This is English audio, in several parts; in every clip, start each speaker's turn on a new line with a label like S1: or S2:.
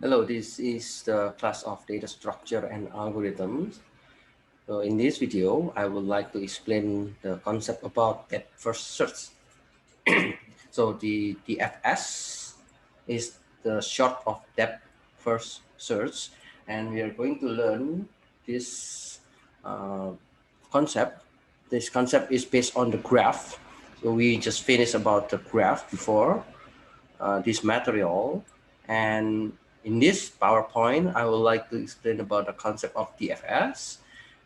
S1: Hello, this is the class of data structure and algorithms. So in this video, I would like to explain the concept about depth first search. So the DFS is the short of depth first search, and we are going to learn this uh, concept. This concept is based on the graph. So we just finished about the graph before this material, and in this PowerPoint, I would like to explain about the concept of DFS,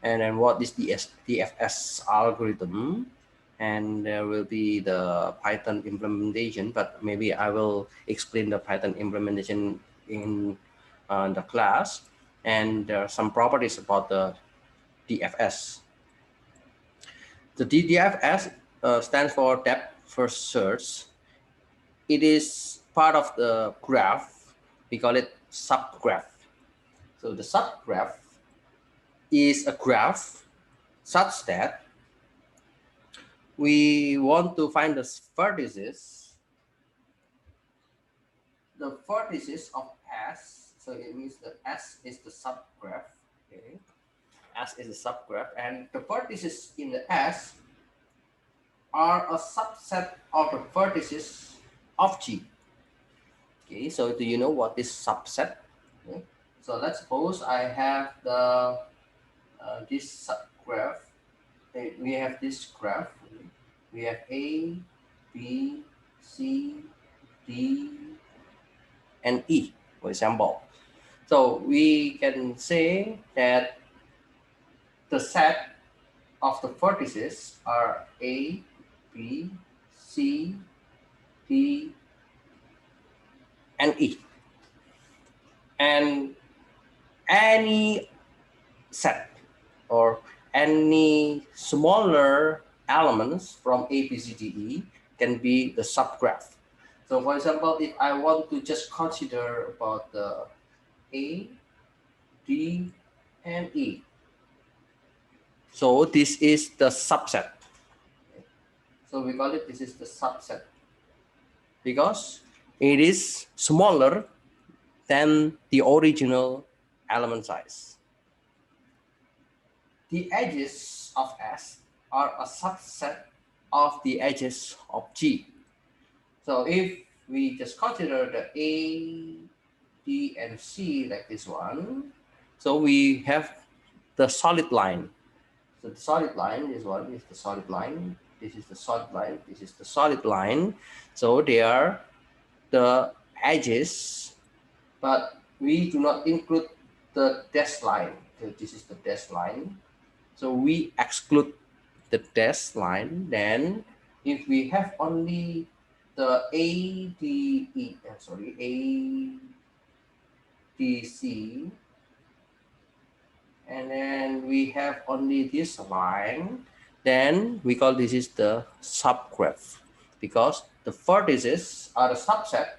S1: and then what is the DFS algorithm, and there will be the Python implementation, but maybe I will explain the Python implementation in the class, and there are some properties about the DFS. The DFS stands for depth first search. It is part of the graph. We call it subgraph. So the subgraph is a graph such that we want to find the vertices of S. So it means that S is the subgraph. Okay, S is the subgraph, and the vertices in the S are a subset of the vertices of G. Okay, so do you know what is subset? Okay. So let's suppose I have the this subgraph. We have this graph. We have A, B, C, D, and E, for example. So we can say that the set of the vertices are A, B, C, D, and E. And any set or any smaller elements from A, B, C, D, E can be the subgraph. So for example, if I want to just consider about the A, D, and E. So this is the subset. So we call it, this is the subset, because it is smaller than the original element size. The edges of S are a subset of the edges of G. So if we just consider the A, D, and C like this one, so we have the solid line. So the solid line, this one is the solid line, this is the solid line, this is the solid line. So they are the edges, but we do not include the dashed line. So this is the dashed line. So we exclude the dashed line. Then if we have only the ADE, ADC, and then we have only this line, then we call this is the subgraph, because the vertices are a subset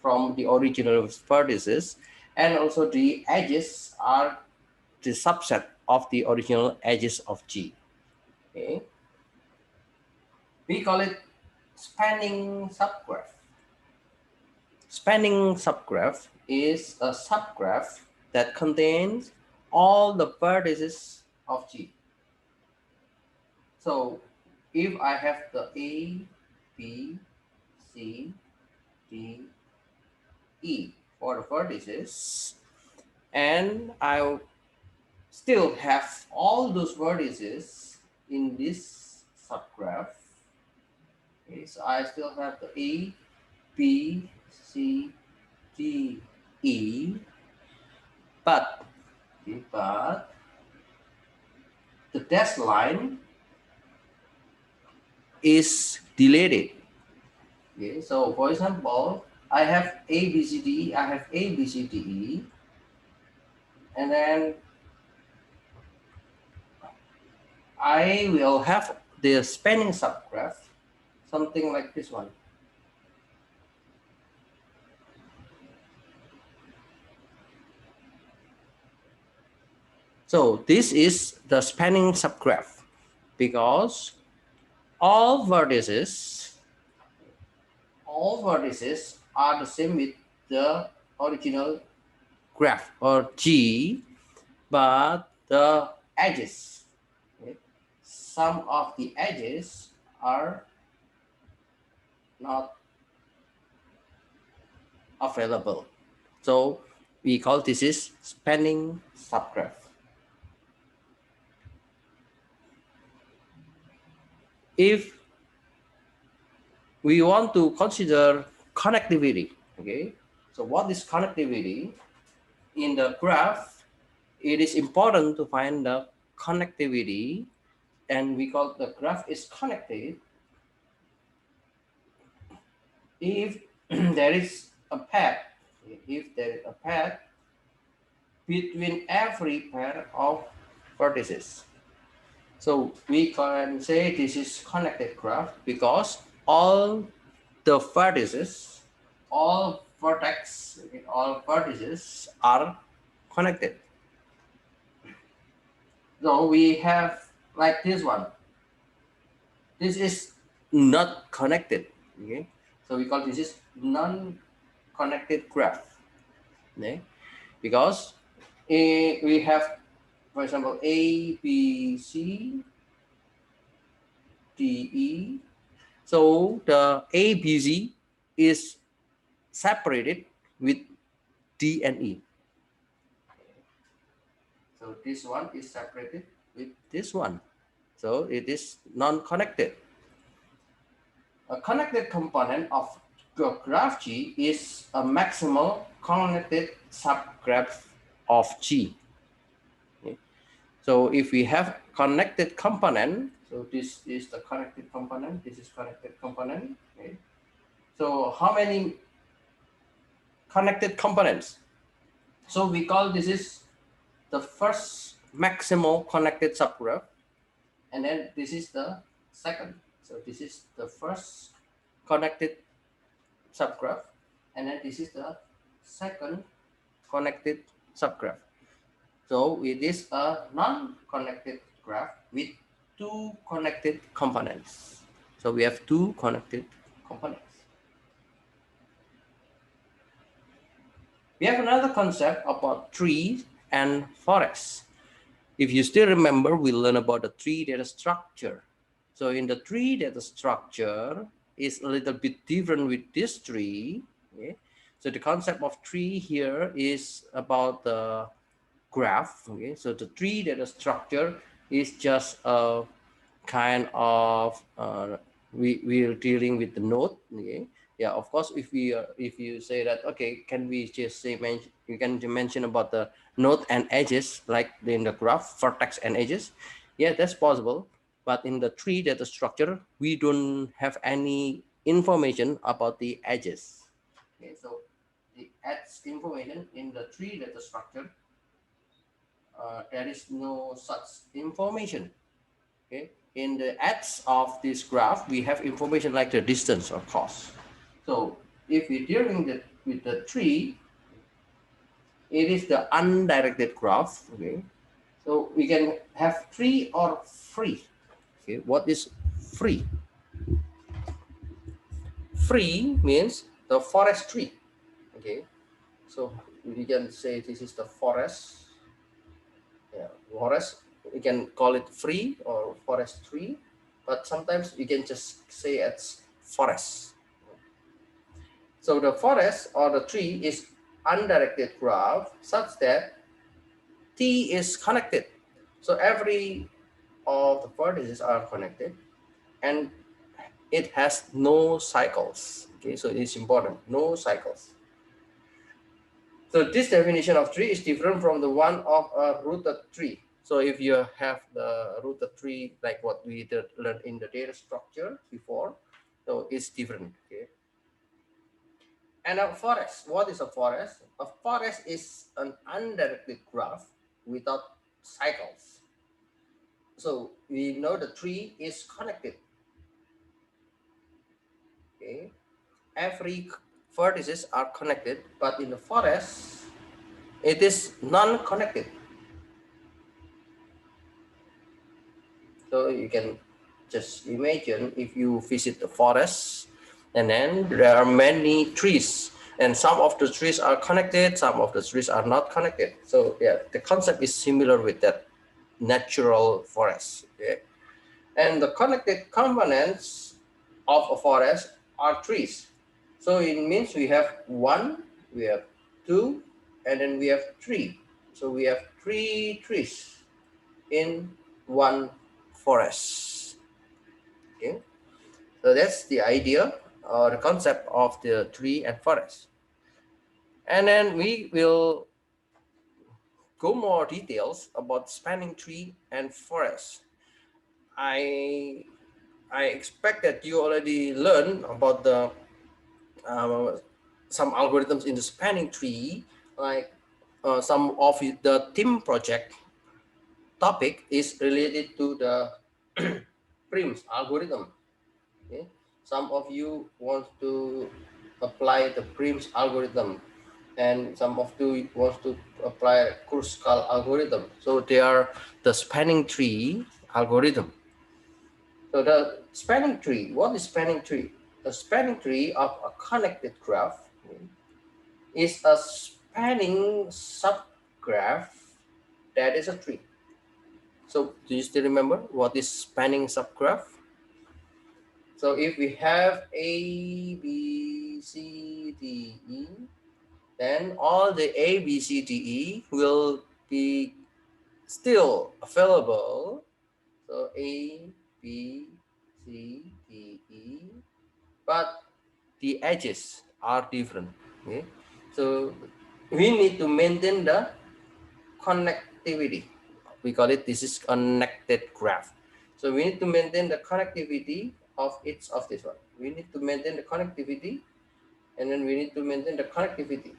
S1: from the original vertices, and also the edges are the subset of the original edges of G. Okay, we call it spanning subgraph. Spanning subgraph is a subgraph that contains all the vertices of G. So if I have the A, B, C, D, E for the vertices, and I still have all those vertices in this subgraph. Okay, so I still have the A, B, C, D, E, but the dashed line is deleted. Okay, so for example, I have A, B, C, D, E, I have A, B, C, D, E, and then I will have the spanning subgraph, something like this one. So this is the spanning subgraph, because all vertices are the same with the original graph or G, but the edges, okay, some of the edges are not available. So we call this is spanning subgraph. If we want to consider connectivity, okay, so what is connectivity? In the graph, it is important to find the connectivity, and we call the graph is connected if there is a path, if there is a path between every pair of vertices. So we can say this is connected graph because all the vertices, all vertex, all vertices are connected. So we have like this one. This is not connected. Okay, so we call this is non-connected graph. Okay, because we have, for example, A, B, C, D, E. So the A, B, C is separated with D and E. So this one is separated with this one. So it is non-connected. A connected component of graph G is a maximal connected subgraph of G. Okay. So if we have connected component, so this is the connected component, this is connected component. Okay. So how many connected components? So we call this is the first maximal connected subgraph, and then this is the second. So this is the first connected subgraph, and then this is the second connected subgraph. So it is a non-connected graph with two connected components. So we have two connected components. We have another concept about trees and forests. If you still remember, we learned about the tree data structure. So in the tree data structure is a little bit different with this tree. Okay? So the concept of tree here is about the graph. Okay, so the tree data structure is just a kind of we're dealing with the node. Okay, yeah, of course, if you say that, okay, can we just say you can mention about the node and edges like in the graph, vertex and edges. Yeah, that's possible. But in the tree data structure, we don't have any information about the edges. Okay, so the edge information in the tree data structure, there is no such information. Okay, in the edge of this graph, we have information like the distance or cost. So if we're dealing with the tree, it is the undirected graph. Okay, so we can have tree or free. Okay, what is free? Free means the forest tree. Okay, so we can say this is the forest. Yeah, forest, we can call it free or forest tree, but sometimes we can just say it's forest. So the forest or the tree is undirected graph such that T is connected. So every of the vertices are connected and it has no cycles. Okay, so it's important, no cycles. So this definition of tree is different from the one of a rooted tree. So if you have the rooted tree, like what we learned in the data structure before, so it's different. Okay. And a forest, what is a forest? A forest is an undirected graph without cycles. So we know the tree is connected. Okay. Every vertices are connected, but in the forest, it is non-connected. So you can just imagine if you visit the forest and then there are many trees And some of the trees are connected, some of the trees are not connected. So yeah, the concept is similar with that natural forest. Okay? And the connected components of a forest are trees. So it means we have one, we have two, and then we have three. So we have three trees in one forest. Okay, so that's the idea or the concept of the tree and forest. And then we will go more details about spanning tree and forest. I I expect that you already learned about the some algorithms in the spanning tree, like some of the team project topic is related to the Prim's algorithm. Okay? Some of you want to apply the Prim's algorithm, and some of you want to apply Kruskal algorithm. So they are the spanning tree algorithm. So the spanning tree, what is spanning tree? The spanning tree of a connected graph is a spanning subgraph that is a tree. So do you still remember what is spanning subgraph? So if we have A, B, C, D, E, then all the A, B, C, D, E will be still available. So A, B, C, D, E, but the edges are different. Okay? So we need to maintain the connectivity. We call it, this is connected graph. So we need to maintain the connectivity of each of this one. We need to maintain the connectivity, and then we need to maintain the connectivity.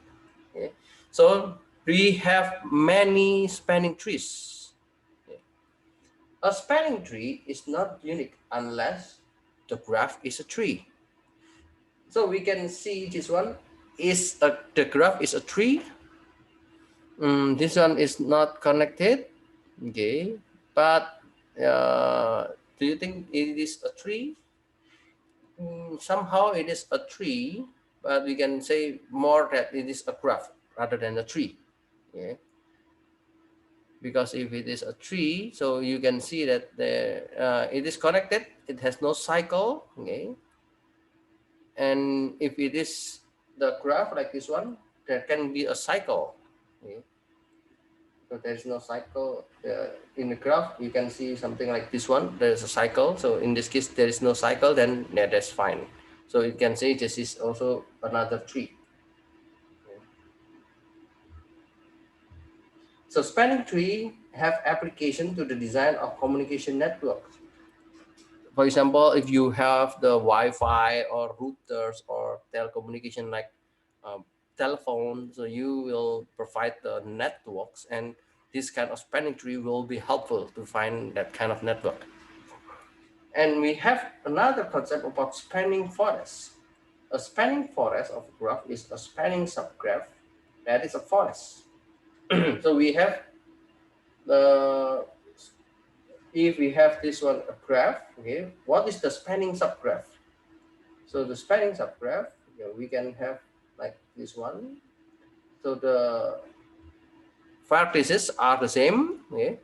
S1: Okay? So we have many spanning trees. Okay? A spanning tree is not unique unless the graph is a tree. So we can see this one is the graph is a tree. This one is not connected. Okay, but do you think it is a tree? Somehow it is a tree, but we can say more that it is a graph rather than a tree. Okay, because if it is a tree, so you can see that it is connected. It has no cycle. Okay, and if it is the graph like this one, there can be a cycle. Okay? So there is no cycle in the graph. You can see something like this one. There is a cycle. So in this case, there is no cycle. Then yeah, that's fine. So you can say this is also another tree. Okay. So spanning tree have application to the design of communication networks. For example, if you have the Wi-Fi or routers or telecommunication like um, telephone, so you will provide the networks, and this kind of spanning tree will be helpful to find that kind of network. And we have another concept about spanning forest. A spanning forest of a graph is a spanning subgraph that is a forest. So we have the, if we have this one a graph, okay, what is the spanning subgraph? So the spanning subgraph, we can have like this one. So the vertices are the same, okay?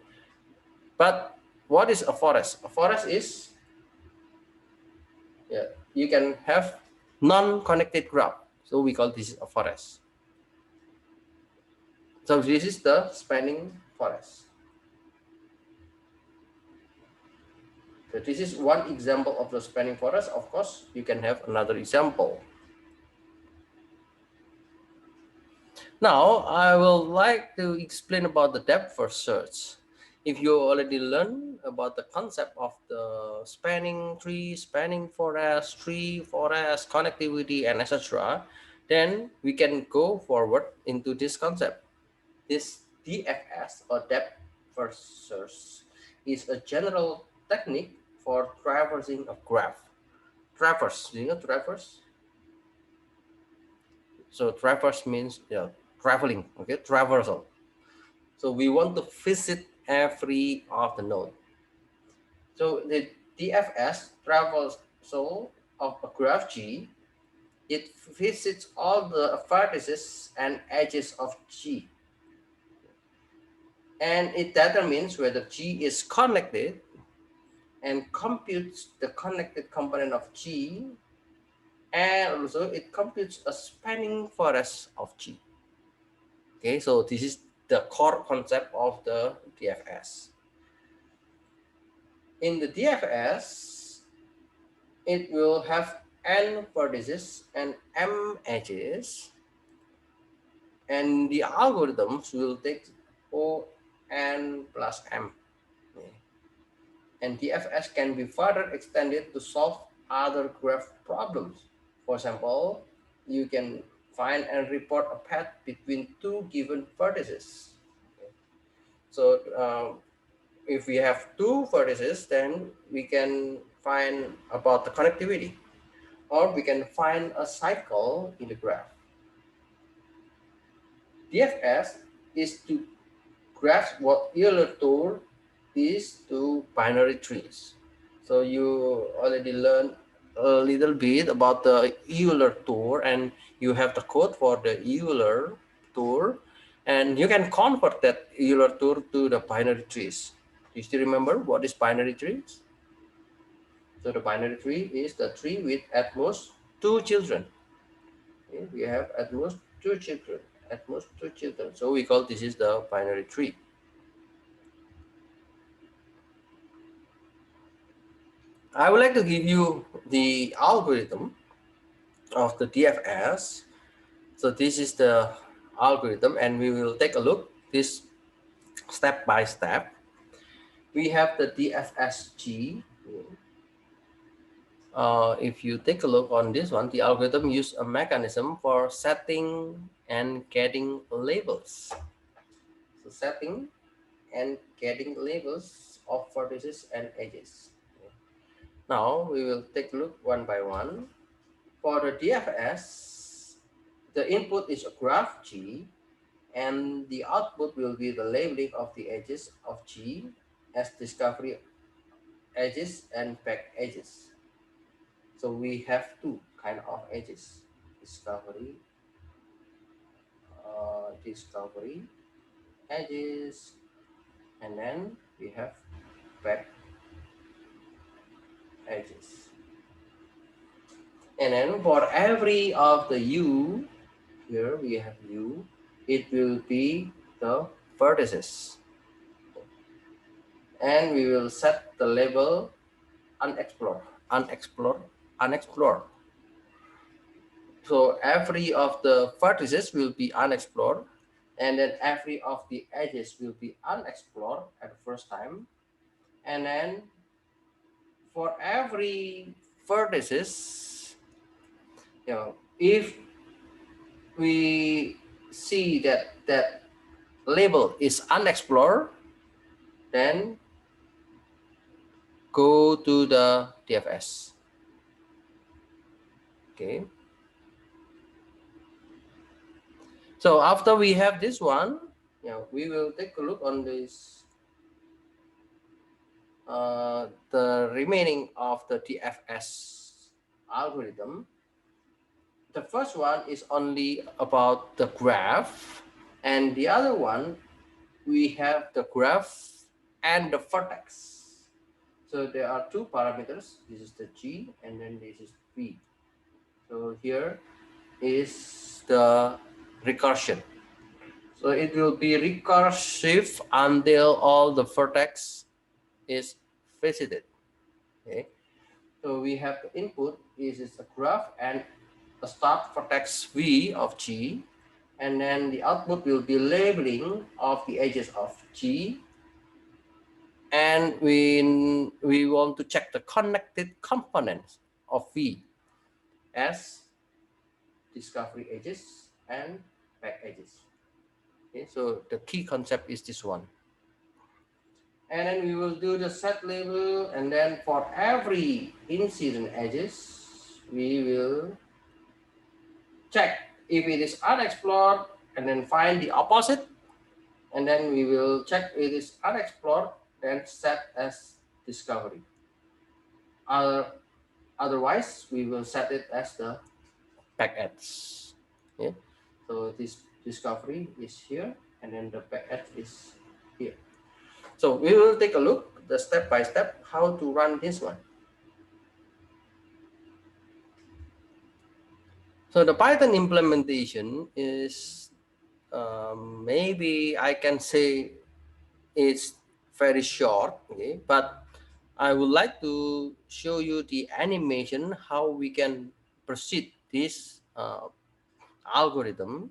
S1: But what is a forest? A forest is, you can have non-connected graph. So we call this a forest. So this is the spanning forest. So this is one example of the spanning forest. Of course, you can have another example. Now, I will like to explain about the depth first search. If you already learned about the concept of the spanning tree, spanning forest, tree, forest, connectivity, and etc., then we can go forward into this concept. This DFS, or depth first search, is a general technique for traversing a graph. Traverse, do you know traverse? So traverse means traveling, okay, traversal. So we want to visit every of the node. So the DFS traversal of a graph G It visits all the vertices and edges of G, and it determines whether G is connected and computes the connected component of G, and also it computes a spanning forest of G. Okay, so this is the core concept of the DFS. In the DFS, it will have n vertices and m edges, and the algorithms will take O n plus m. And DFS can be further extended to solve other graph problems. For example, you can find and report a path between two given vertices. So if we have two vertices, then we can find about the connectivity, or we can find a cycle in the graph. DFS is to grasp what Euler tool is to binary trees. So you already learned a little bit about the Euler tool, and you have the code for the Euler tool, and you can convert that Euler tool to the binary trees. Do you still remember what is binary trees? So the binary tree is the tree with at most two children. Okay, we have at most two children, at most two children. So we call this is the binary tree. I would like to give you the algorithm of the DFS. So this is the algorithm, and we will take a look this step by step. We have the DFSG. If you take a look on this one, the algorithm use a mechanism for setting and getting labels. So setting and getting labels of vertices and edges. Now we will take a look one by one. For the DFS, the input is a graph G, and the output will be the labeling of the edges of G as discovery edges and back edges. So we have two kind of edges: discovery edges, and then we have back edges. And then for every of the U, here we have U, it will be the vertices. And we will set the label unexplored, unexplored, unexplored. So every of the vertices will be unexplored, and then every of the edges will be unexplored at the first time. And then for every vertices, if we see that that label is unexplored, then go to the DFS. Okay. So after we have this one, we will take a look on this, the remaining of the DFS algorithm. The first one is only about the graph, and the other one, we have the graph and the vertex. So there are two parameters. This is the G, and then this is V. So here is the recursion. So it will be recursive until all the vertex is visited. Okay. So we have the input is a graph and a start vertex V of G, and then the output will be labeling of the edges of G, and we want to check the connected components of V as discovery edges and back edges. Okay, so the key concept is this one. And then we will do the set label, and then for every incident edges, we will check if it is unexplored, and then find the opposite, and then we will check if it is unexplored, then set as discovery. Otherwise, we will set it as the back edge. Okay, so this discovery is here, and then the back edge is here. So we will take a look the step by step how to run this one. So the Python implementation is maybe I can say it's very short, okay, but I would like to show you the animation how we can proceed this algorithm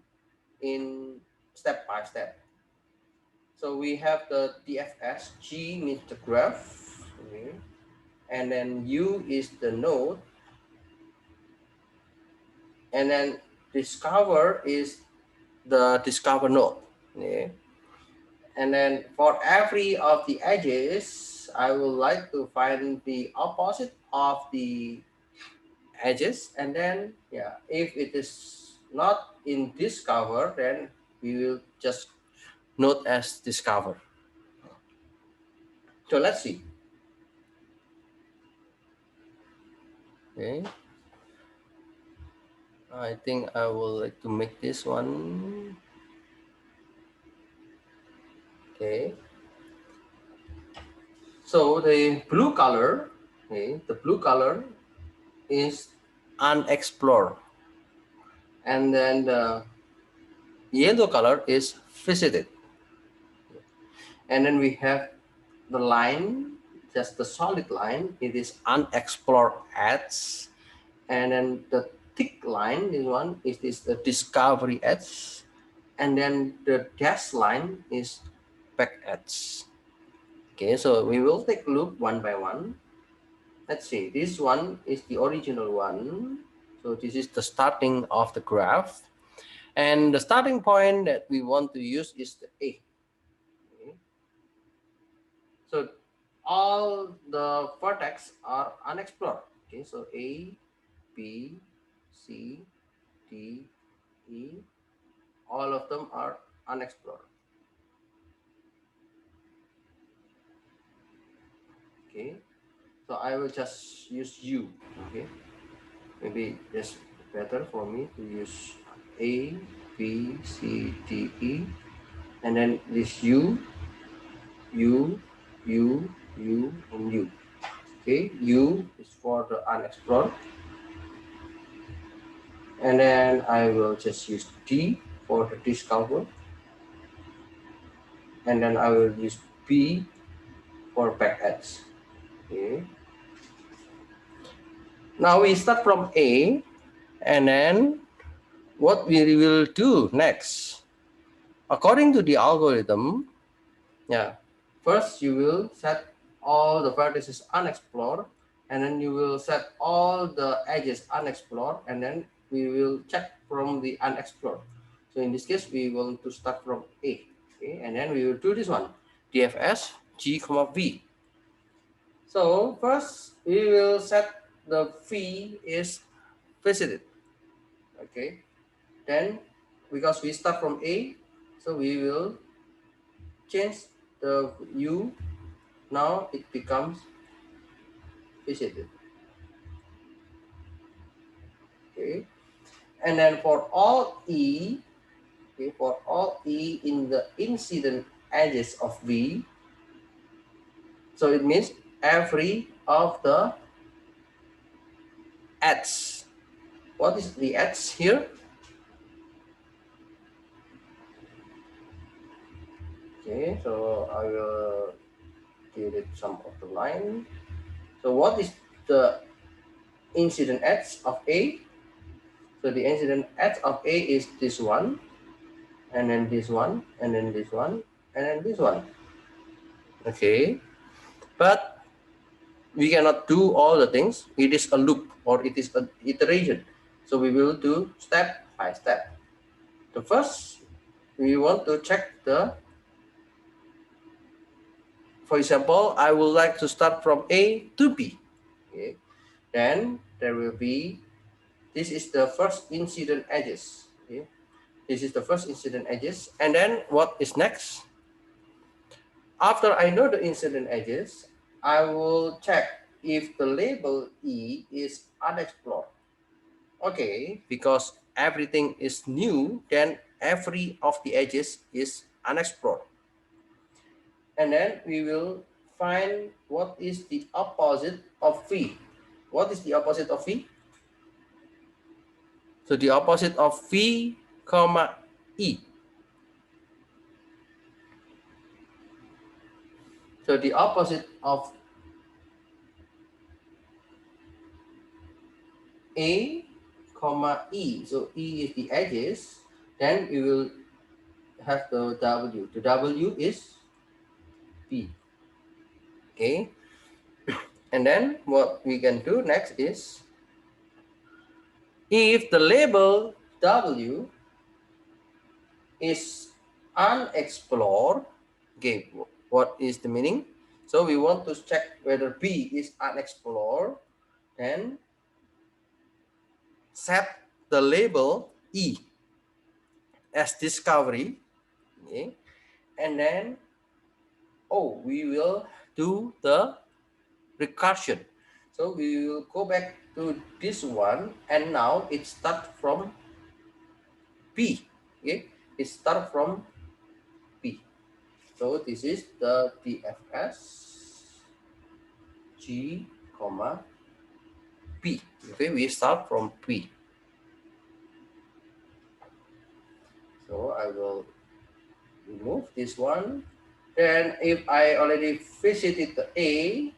S1: in step by step. So we have the DFS, G means the graph, okay, and then U is the node, and then discover is the discover node. Okay. And then for every of the edges, I would like to find the opposite of the edges, and then yeah, if it is not in discover, then we will just note as discover. So let's see. Okay, I think I will like to make this one. Okay, so the blue color, okay, the blue color is unexplored, and then the yellow color is visited, and then we have the line, just the solid line, it is unexplored edge, and then the thick line, this one is this the discovery edge, and then the dash line is back edge. Okay, so we will take a look one by one. Let's see, this one is the original one. So this is the starting of the graph, and the starting point that we want to use is the A. Okay. So all the vertex are unexplored. Okay, so A, B, C, D, E, all of them are unexplored. Okay, so I will just use U. Okay, maybe it's better for me to use A, B, C, D, E, and then this U, U, U, U, and U. Okay, U is for the unexplored, and then I will just use D for the discover, and then I will use B for back edge. Okay. Now we start from A, and then what we will do next, according to the algorithm, yeah, first you will set all the vertices unexplored, and then you will set all the edges unexplored, and then we will check from the unexplored. So in this case, we want to start from A, okay, and then we will do this one, DFS G, V. So first we will set the V is visited, okay. Then because we start from A, so we will change the U. Now it becomes visited. Okay. And then for all E, okay, for all E in the incident edges of V, so it means every of the edge. What is the edge here? Okay, so I will delete some of the line. So what is the incident edge of A? So the incident edge of A is this one, and then this one, and then this one, and then this one. Okay, but we cannot do all the things. It is a loop or it is an iteration. So we will do step by step. The first, we want to check the, for example, I would like to start from A to B. Okay. Then there will be, this is the first incident edges. Okay. This is the first incident edges. And then what is next? After I know the incident edges, I will check if the label E is unexplored Okay, because everything is new, then every of the edges is unexplored. And then we will find what is the opposite of V. What is the opposite of V? So the opposite of V, comma, E. So the opposite of A, comma, E. So E is the edges. Then we will have the W. The W is P. Okay. And then what we can do next is, if the label W is unexplored, okay, what is the meaning? So we want to check whether B is unexplored, then set the label E as discovery, okay, and then we will do the recursion. So we will go back to this one, and now it starts from P. Okay, it starts from P. So this is the DFS G, comma, P. Okay, we start from P. So I will remove this one. Then if I already visited the A,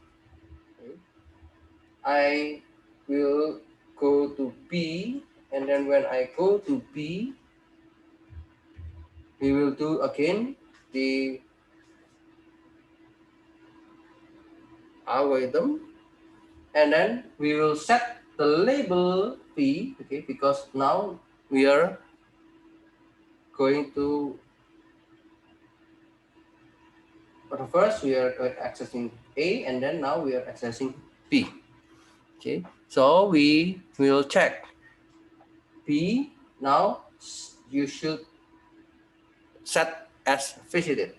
S1: I will go to B, and then when I go to B, we will do again the algorithm, and then we will set the label P, okay, because now we are going to, but first we are accessing A, and then now we are accessing B. Okay, so we will check B. Now you should set as visited,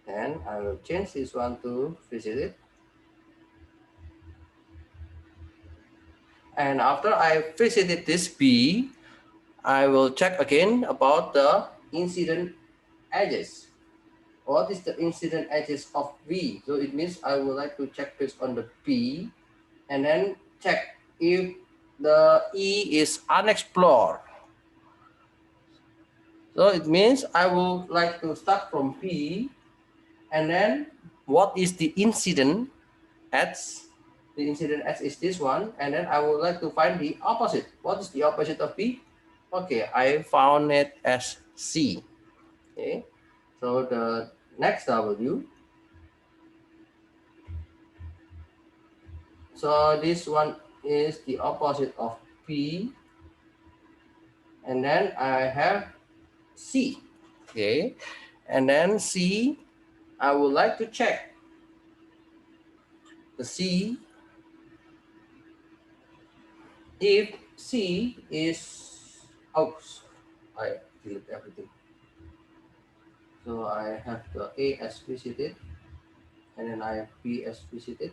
S1: and I will change this one to visited. And after I visited this B, I will check again about the incident edges. What is the incident edges of V? So it means I would like to check based on the P, and then check if the E is unexplored. So it means I would like to start from P, and then what is the incident edge? The incident edge is this one, and then I would like to find the opposite. What is the opposite of P? Okay, I found it as C. Okay, so the next W. So this one is the opposite of P, and then I have C. Okay, and then C, I would like to check the C. If C is, I delete everything. So I have the A as visited, and then I have B as visited.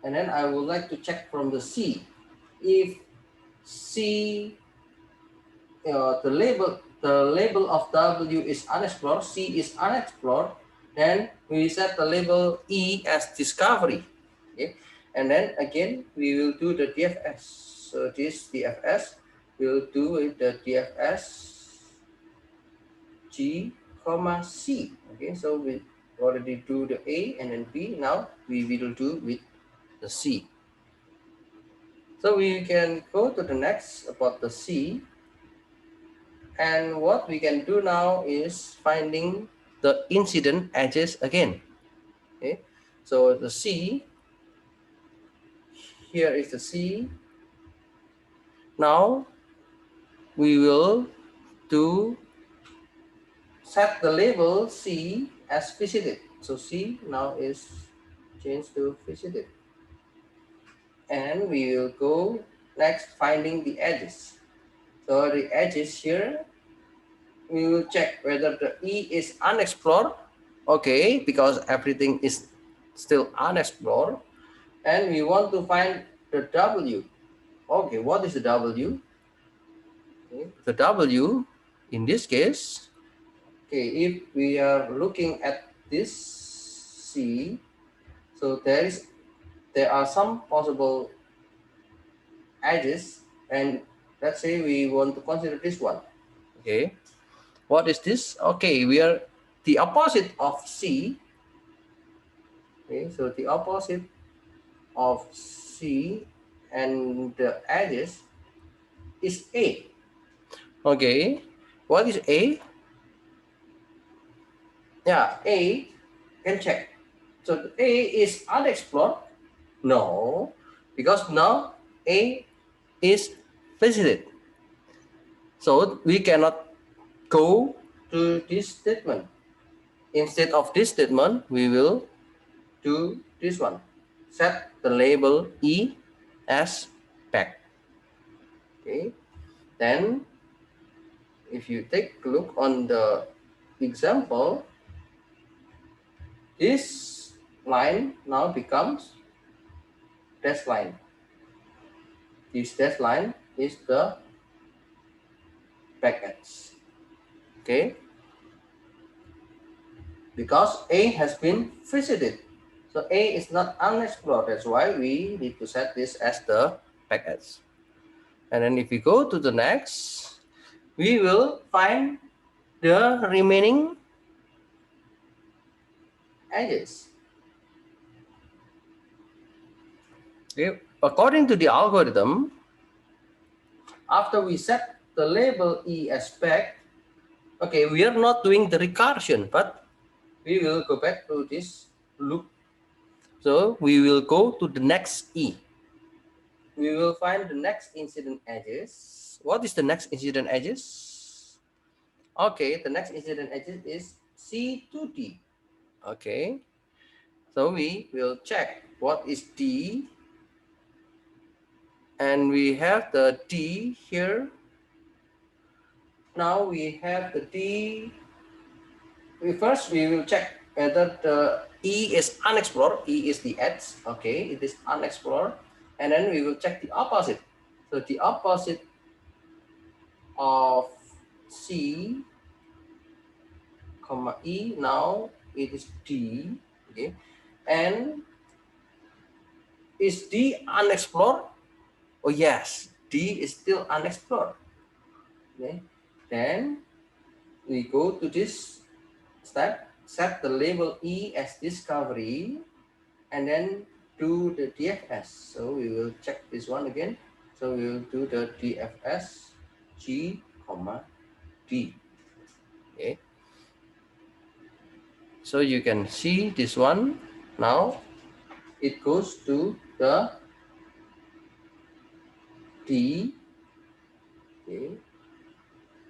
S1: And then I would like to check from the C. If C, the label of W is unexplored, C is unexplored, then we set the label E as discovery. Okay, and then again we will do the DFS. So this DFS will do with the DFS G, comma, C. Okay, so we already do the A and then B. Now we will do with the C. So we can go to the next about the C. And what we can do now is finding the incident edges again. Okay, so the C, here is the C. Now we will do set the label C as visited. So C now is changed to visited. And we will go next finding the edges. So the edges here, we will check whether the E is unexplored. Okay, because everything is still unexplored. And we want to find the W. Okay, what is the W? Okay. The W in this case, okay, if we are looking at this C, so there are some possible edges, and let's say we want to consider this one. Okay, what is this? Okay, we are the opposite of C. Okay, so the opposite of C and the edges is A. Okay, what is A? Yeah, A can check. So A is unexplored. No, because now A is visited. So we cannot go to this statement. Instead of this statement, we will do this one. Set the label E as back. Okay. Then if you take a look on the example, this line now becomes dash line. This dash line is the back edge. Okay. Because A has been visited. So A is not unexplored. That's why we need to set this as the back edge. And then if we go to the next, we will find the remaining edges. Okay. According to the algorithm, after we set the label E as back, okay, we are not doing the recursion, but we will go back to this loop. So we will go to the next E. We will find the next incident edges. What is the next incident edges? Okay, the next incident edges is C to D. Okay, so we will check what is D, and we have the D here. Now we have the D. First, we will check whether the E is unexplored. E is the edge. Okay, it is unexplored, and then we will check the opposite. So the opposite of C, comma E, now it is D. Okay, and is D unexplored? Oh yes, D is still unexplored. Okay, then we go to this step, set the label E as discovery, and then do the DFS. So we will check this one again. So we will do the DFS G, comma D. Okay. So you can see this one. Now it goes to the D. Okay.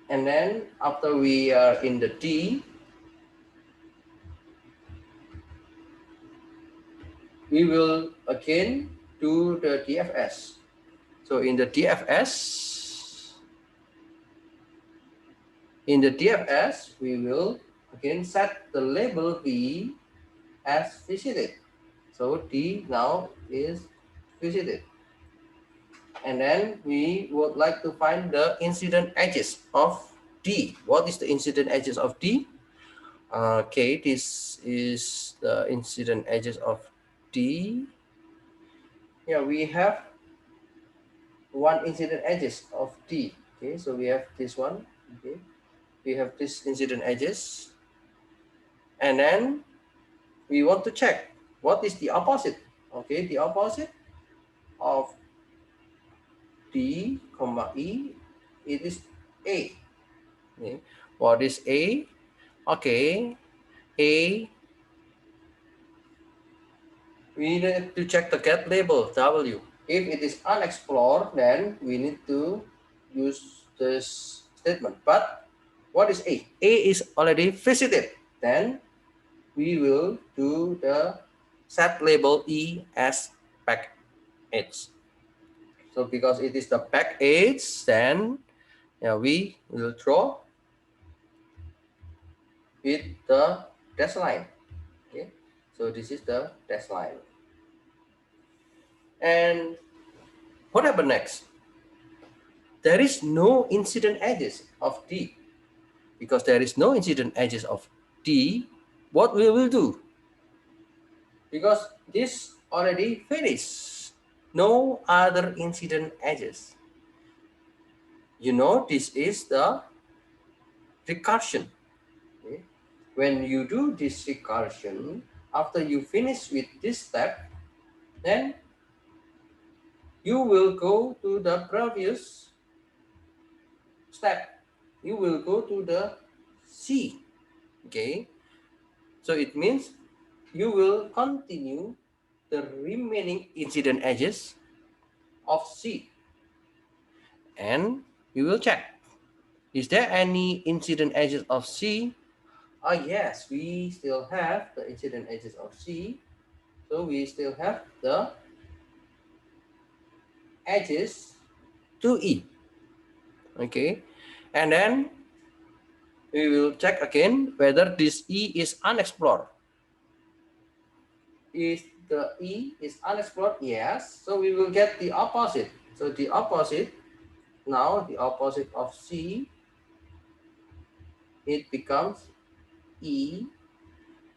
S1: And then after we are in the D, we will again do the DFS. So in the DFS, we will again set the label B as visited. So D now is visited. And then we would like to find the incident edges of D. What is the incident edges of D? Okay, this is the incident edges of D. Yeah, we have one incident edges of D. Okay, so we have this one. Okay, we have this incident edges, and then we want to check what is the opposite. Okay, the opposite of D, comma E, it is A. Okay. What is A? Okay, A, we need to check the get label W. If it is unexplored, then we need to use this statement. But what is A? A is already visited. Then we will do the set label E as back edge. So because it is the back edge, then we will draw with the dash line. Okay, so this is the dash line. And What happened next? There is no incident edges of D. Because there is no incident edges of D, what we will do? Because this already finished. No other incident edges. You know, this is the recursion. Okay? When you do this recursion, after you finish with this step, then you will go to the previous step. You will go to the C. Okay, so it means you will continue the remaining incident edges of C, and you will check, is there any incident edges of C? Oh yes, we still have the incident edges of C. So we still have the edges to E. Okay, and then we will check again whether this E is unexplored. If the E is unexplored, yes, so we will get the opposite. So the opposite, now the opposite of C, it becomes E,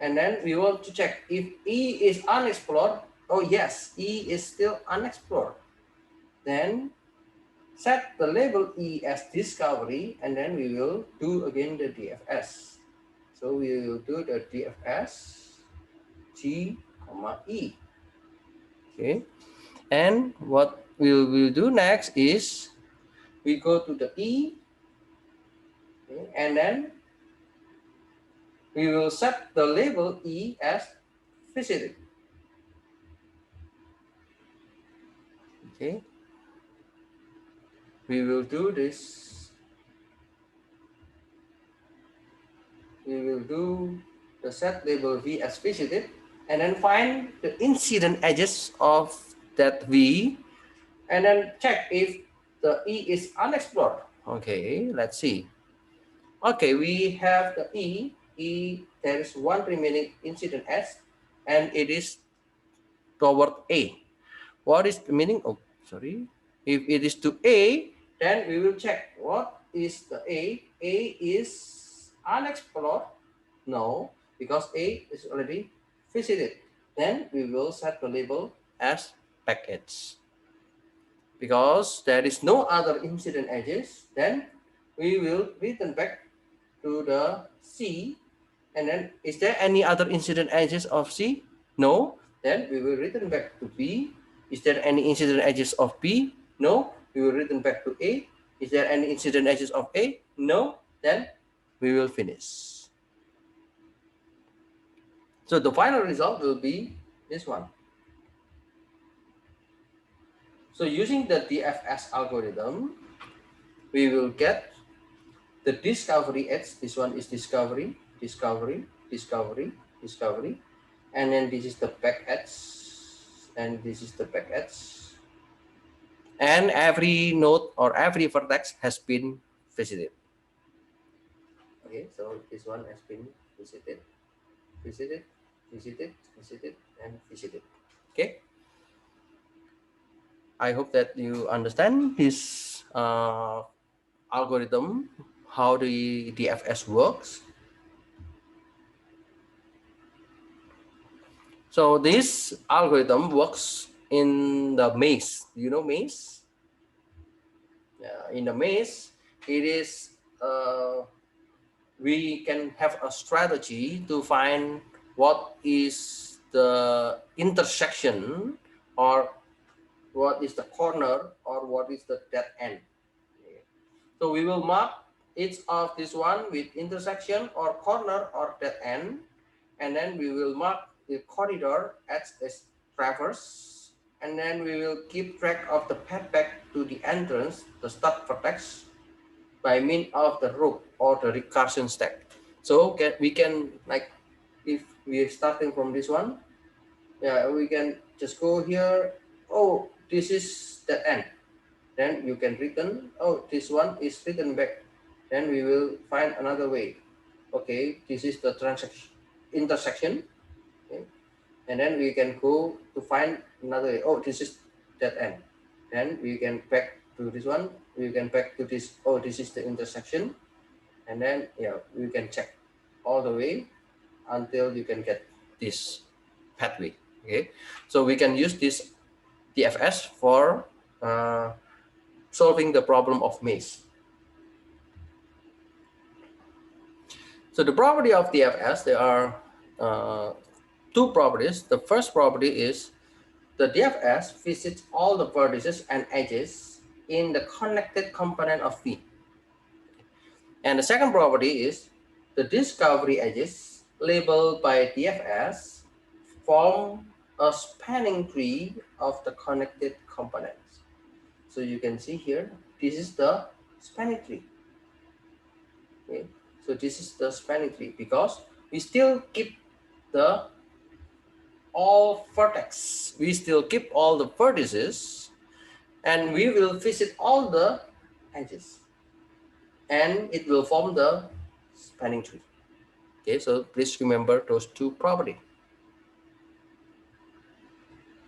S1: and then we want to check if E is unexplored. Oh yes, E is still unexplored. Then set the label E as discovery, and then we will do again the DFS. So we will do the DFS G, E. Okay, and what we will do next is we go to the E, okay, and then we will set the label E as visited. Okay, we will do this. We will do the set label V as visited, and then find the incident edges of that V, and then check if the E is unexplored. Okay, let's see. Okay, we have the E. There is one remaining incident S, and it is toward A. What is the meaning? Oh, sorry. If it is to A, then we will check what is the A. A is unexplored. No, because A is already visited. Then we will set the label as package. Because there is no other incident edges, then we will return back to the C, and then is there any other incident edges of C? No. Then we will return back to B. Is there any incident edges of B? No. We will return back to A. Is there any incident edges of A? No. Then we will finish. So the final result will be this one. So using the DFS algorithm, we will get the discovery edge. This one is discovery, discovery, discovery, discovery, and then this is the back edge, and this is the back edge, and every node or every vertex has been visited. Okay, so this one has been visited, visited, visited, visited, and visited. Okay, I hope that you understand this algorithm, how the DFS works. So this algorithm works in the maze. You know maze? Yeah, in the maze, it is we can have a strategy to find what is the intersection, or what is the corner, or what is the dead end. Okay. So we will mark each of this one with intersection or corner or dead end, and then we will mark the corridor as a traverse, and then we will keep track of the path back to the entrance, the start vertex, by means of the rope or the recursion stack. So we can, like, if we are starting from this one, yeah, we can just go here. Oh, this is the end. Then you can return. Oh, this one is written back. Then we will find another way. Okay, this is the intersection. Okay. And then we can go to find another way. Oh, this is that end. Then we can back to this one. We can back to this. Oh, this is the intersection, and then yeah, we can check all the way until you can get this pathway. Okay, so we can use this DFS for solving the problem of maze. So the property of DFS, there are two properties. The first property is the DFS visits all the vertices and edges in the connected component of V. And the second property is the discovery edges labeled by DFS form a spanning tree of the connected components. So you can see here, this is the spanning tree. Okay. So this is the spanning tree because we still keep the all vertex. We still keep all the vertices and we will visit all the edges and it will form the spanning tree. Okay, so please remember those two properties.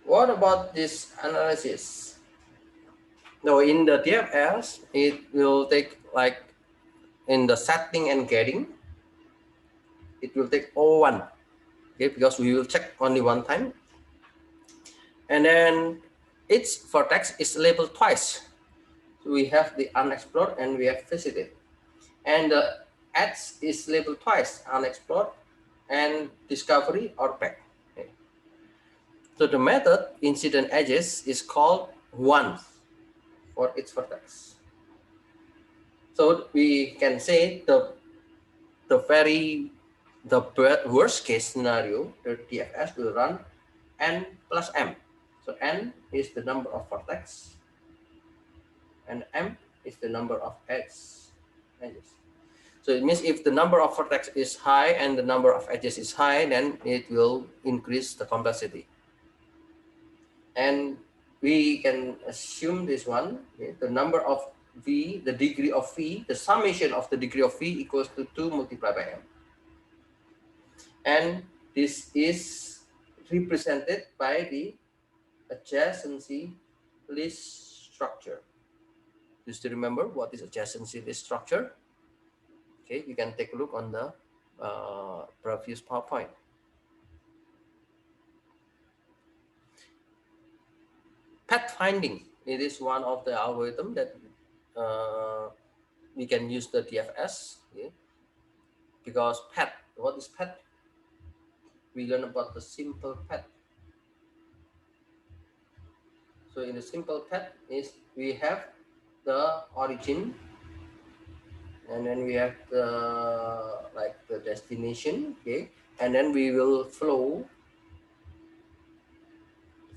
S1: What about this analysis? Now in the DFS, it will take like in the setting and getting, it will take O1. Okay, because we will check only one time. And then each vertex is labeled twice. So we have the unexplored and we have visited. And the edge is labeled twice, unexplored and discovery or back. Okay. So the method incident edges is called once for each vertex. So we can say the worst case scenario, the DFS will run n plus m. So n is the number of vertex and m is the number of edges. So it means if the number of vertex is high and the number of edges is high, then it will increase the complexity. And we can assume this one, okay, the number of V, the degree of V, the summation of the degree of V equals to 2 multiplied by m. And this is represented by the adjacency list structure. Just to remember what is adjacency list structure. Okay, you can take a look on the previous PowerPoint. Pathfinding, it is one of the algorithms that we can use the DFS, okay? Because path, what is path? We learn about the simple path. So in the simple path is we have the origin and then we have the the destination, okay, and then we will flow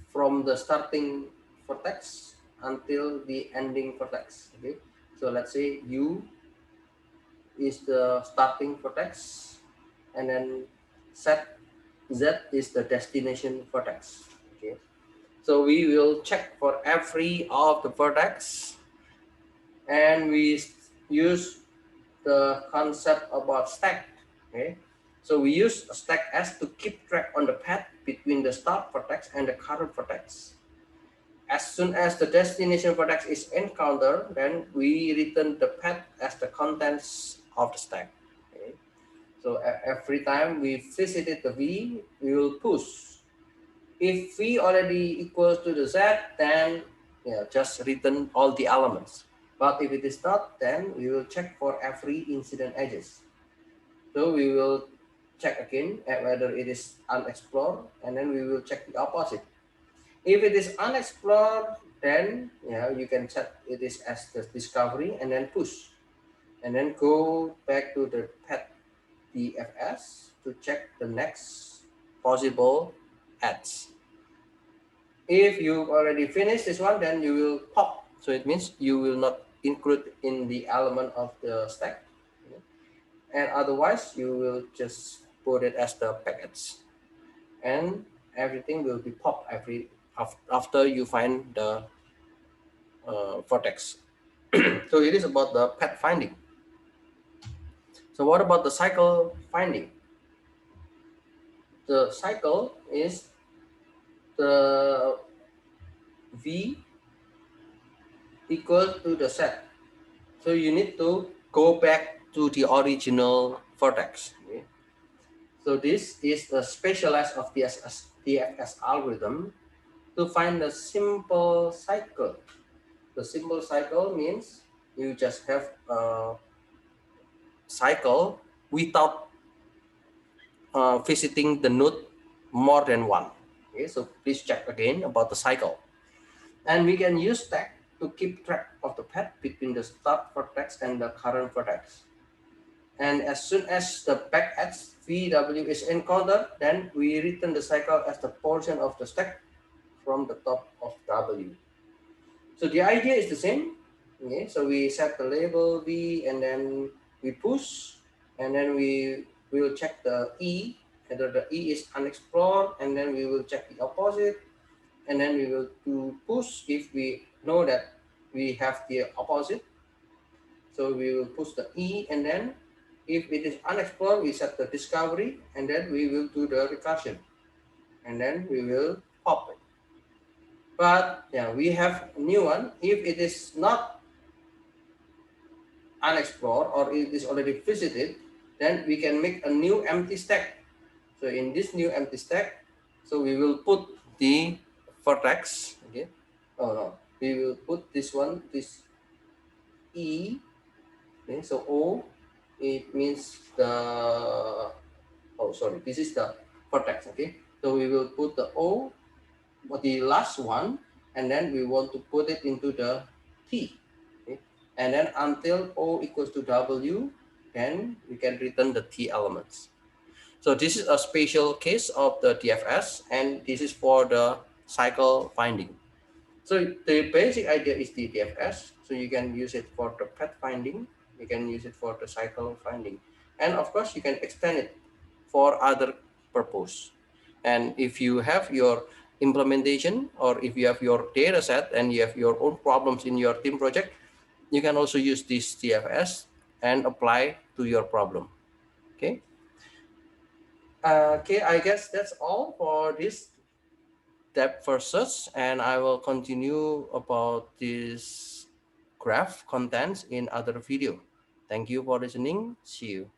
S1: from the starting vertex until the ending vertex. Okay, so let's say U is the starting vertex and then Z is the destination vertex. Okay, so we will check for every of the vertex and we use the concept about stack. Okay, so we use a stack S to keep track on the path between the start vertex and the current vertex. As soon as the destination vertex is encountered, then we return the path as the contents of the stack. Okay, so every time we visited the V, we will push. If V already equals to the Z, then just return all the elements. But if it is not, then we will check for every incident edges. So we will check again at whether it is unexplored, and then we will check the opposite. If it is unexplored, then you can set it is as the discovery and then push. And then go back to the path DFS to check the next possible edge. If you already finished this one, then you will pop. So it means you will not include in the element of the stack. And otherwise, you will just put it as the packets. And everything will be popped after you find the vertex. So it is about the pathfinding. So what about the cycle finding? The cycle is the V equal to the set. So you need to go back to the original vertex. Okay? So this is the specialized of DFS algorithm to find the simple cycle. The simple cycle means you just have a cycle without visiting the node more than one. Okay, so please check again about the cycle. And we can use tag to keep track of the path between the start vertex and the current vertex. And as soon as the back edge VW is encountered, then we return the cycle as the portion of the stack from the top of W. So the idea is the same. Okay, so we set the label V and then we push, and then we will check the E, whether the E is unexplored, and then we will check the opposite, and then we will do push if we know that we have the opposite. So we will push the E, and then if it is unexplored, we set the discovery, and then we will do the recursion, and then we will pop it. But yeah, we have a new one. If it is not unexplored or it is already visited, then we can make a new empty stack. So in this new empty stack, so we will put the vertex. Okay. Oh no, we will put this one, this E. Okay. So O, it means the, oh sorry, this is the vertex. Okay. So we will put the O, the last one, and then we want to put it into the T. Okay? And then until O equals to W, then we can return the T elements. So this is a special case of the DFS, and this is for the cycle finding. So the basic idea is the DFS. So you can use it for the path finding, you can use it for the cycle finding, and of course you can extend it for other purpose. And if you have your implementation, or if you have your data set and you have your own problems in your team project, you can also use this DFS and apply to your problem. Okay. Okay, I guess that's all for this depth first search, and I will continue about this graph contents in other video. Thank you for listening. See you.